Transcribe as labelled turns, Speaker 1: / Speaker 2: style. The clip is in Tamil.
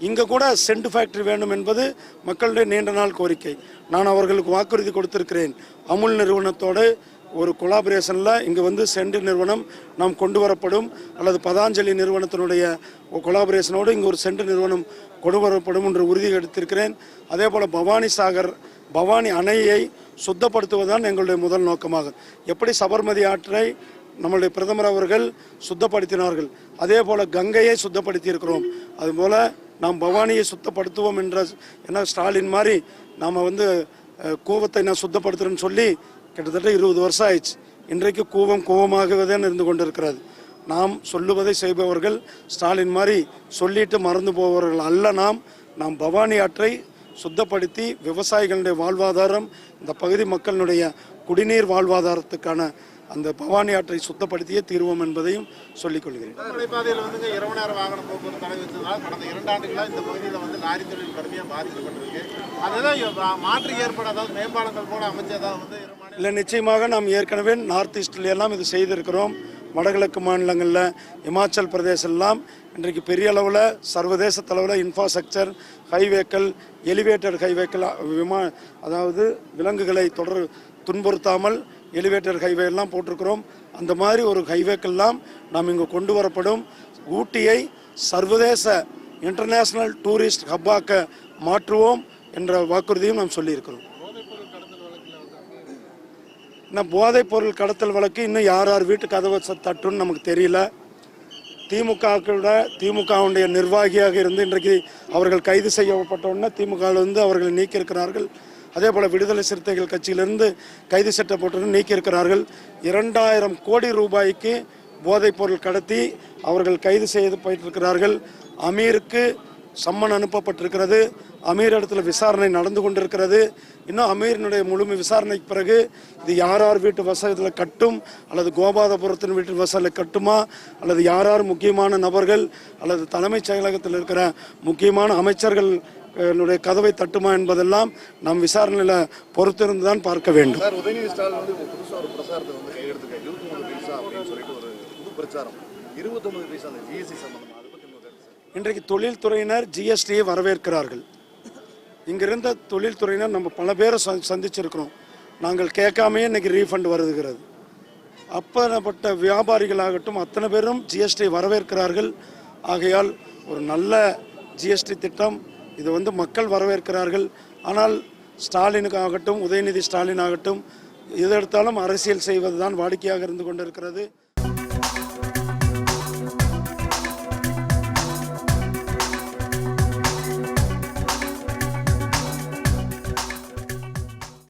Speaker 1: இங்கே கூட சென்ட் ஃபேக்டரி வேண்டும் என்பது மக்களுடைய நீண்ட நாள் கோரிக்கை. நான் அவர்களுக்கு வாக்குறுதி கொடுத்திருக்கிறேன். அமுல் நிறுவனத்தோடு ஒரு கொலாபரேஷனில் இங்கே வந்து சென்ட் நிறுவனம் நாம் கொண்டு வரப்படும், அல்லது பதாஞ்சலி நிறுவனத்தினுடைய கொலாபரேஷனோடு இங்கே ஒரு சென்ட் நிறுவனம் கொண்டு வரப்படும் என்று உறுதி எடுத்திருக்கிறேன். அதே போல் பவானி அணையை சுத்தப்படுத்துவதுதான் எங்களுடைய முதல் நோக்கமாக. எப்படி சபர்மதி ஆற்றை நம்மளுடைய பிரதமர் அவர்கள் சுத்தப்படுத்தினார்கள், அதே போல் கங்கையை சுத்தப்படுத்தி இருக்கிறோம். அதுபோல் நாம் பவானியை சுத்தப்படுத்துவோம் என்ற ஸ்டாலின் மாதிரி நாம் வந்து கூவத்தை நான் சுத்தப்படுத்துகிறேன்னு சொல்லி கிட்டத்தட்ட 20 வருஷம் ஆயிடுச்சு. இன்றைக்கு கூவமாகவே இருந்து கொண்டிருக்கிறது. நாம் சொல்லுவதை செய்பவர்கள் ஸ்டாலின் மாதிரி சொல்லிட்டு மறந்து போபவர்கள் அல்ல. நாம் பவானி ஆற்றை சுத்தப்படுத்தி விவசாயிகளுடைய வாழ்வாதாரம், இந்த பகுதி மக்களுடைய குடிநீர் வாழ்வாதாரத்துக்கான அந்த பவானி ஆற்றை சுத்தப்படுத்தியே தீர்வோம் என்பதையும் சொல்லிக் கொள்கிறேன்.
Speaker 2: மலைப்பாதையில் வந்து இரவு நேர வாகன போக்குவரத்து தடை வச்சதால் கடந்த 2 ஆண்டுகளாக இந்த பகுதியில் வந்து லாரி தொழில் கடுமையாக பாதிக்கப்பட்டிருக்கு. அதுதான் மாற்று ஏற்பட, அதாவது மேம்பாலங்கள் போல அமைச்சதாக வந்து
Speaker 1: இல்லை, நிச்சயமாக நாம் ஏற்கனவே நார்த் ஈஸ்ட்ல எல்லாம் இது செய்திருக்கிறோம். வடகிழக்கு மாநிலங்களில், இமாச்சல் பிரதேசெல்லாம் இன்றைக்கு பெரிய அளவில் சர்வதேச அளவில் இன்ஃப்ராஸ்ட்ரக்சர், ஹைவேக்கள், எலிவேட்டட் ஹைவேக்கள், அதாவது விலங்குகளை துன்புறுத்தாமல் எலிவேட்டர் ஹைவே எல்லாம் போட்டிருக்கிறோம். அந்த மாதிரி ஒரு ஹைவேக்கெல்லாம் நாம் இங்கே கொண்டு வரப்படும். ஊட்டியை சர்வதேச இன்டர்நேஷ்னல் டூரிஸ்ட் ஹப்பாக்க மாற்றுவோம் என்ற வாக்குறுதியும் நாம் சொல்லியிருக்கிறோம். இன்னும் போதைப்பொருள் கடத்தல் வழக்கு இன்னும் யார் வீட்டு கதவை தட்டுன்னு நமக்கு தெரியல. திமுகவுடைய நிர்வாகியாக இருந்து இன்றைக்கு அவர்கள் கைது செய்யப்பட்டவுடனே திமுகவிலிருந்து அவர்களை நீக்கியிருக்கிறார்கள். அதே போல் விடுதலை சிறுத்தைகள் கட்சியிலிருந்து கைது செய்யப்பட்டு நீக்கியிருக்கிறார்கள். 2000 கோடி ரூபாய்க்கு போதைப்பொருள் கடத்தி அவர்கள் கைது செய்து போயிட்டிருக்கிறார்கள். அமீருக்கு சம்மன் அனுப்பப்பட்டிருக்கிறது. அமீர் இடத்துல விசாரணை நடந்து கொண்டிருக்கிறது. இன்னும் அமீரினுடைய முழுமை விசாரணைக்கு பிறகு இது யார் வீட்டு வசதியில் கட்டும், அல்லது கோபாலபுரத்தின் வீட்டு வசதியில் கட்டுமா, அல்லது யார் முக்கியமான நபர்கள் அல்லது தலைமைச் செயலகத்தில் இருக்கிற முக்கியமான அமைச்சர்கள் கதவை தட்டுமா என்பதெல்லாம் நாம் விசாரணையில் பொறுத்திருந்து தான் பார்க்க வேண்டும்.
Speaker 2: உதயநிதி ஸ்டாலின் வந்து புதுசாக ஒரு பிரச்சாரத்தை வந்து கையெடுத்துக்க 29 பைசா அப்படின்னு சொல்லிட்டு ஒரு புது பிரச்சாரம் 29 பைசா அந்த ஜிஎஸ்டி சம்பந்தமாக.
Speaker 1: இன்றைக்கு தொழில்துறையினர் ஜிஎஸ்டியை வரவேற்கிறார்கள். இங்கிருந்த தொழில்துறையினர் நம்ம பல பேரை சந்திச்சிருக்கிறோம். நாங்கள் கேட்காமையே இன்றைக்கி ரீஃபண்ட் வருகிறது. அப்பப்பட்ட வியாபாரிகளாகட்டும் அத்தனை பேரும் ஜிஎஸ்டியை வரவேற்கிறார்கள். ஆகையால் ஒரு நல்ல ஜிஎஸ்டி திட்டம் இது வந்து மக்கள் வரவேற்கிறார்கள். ஆனால் ஸ்டாலினுக்காகட்டும், உதயநிதி ஸ்டாலின் ஆகட்டும், எது எடுத்தாலும் அரசியல் செய்வது தான் வாடிக்கையாக இருந்து கொண்டிருக்கிறது.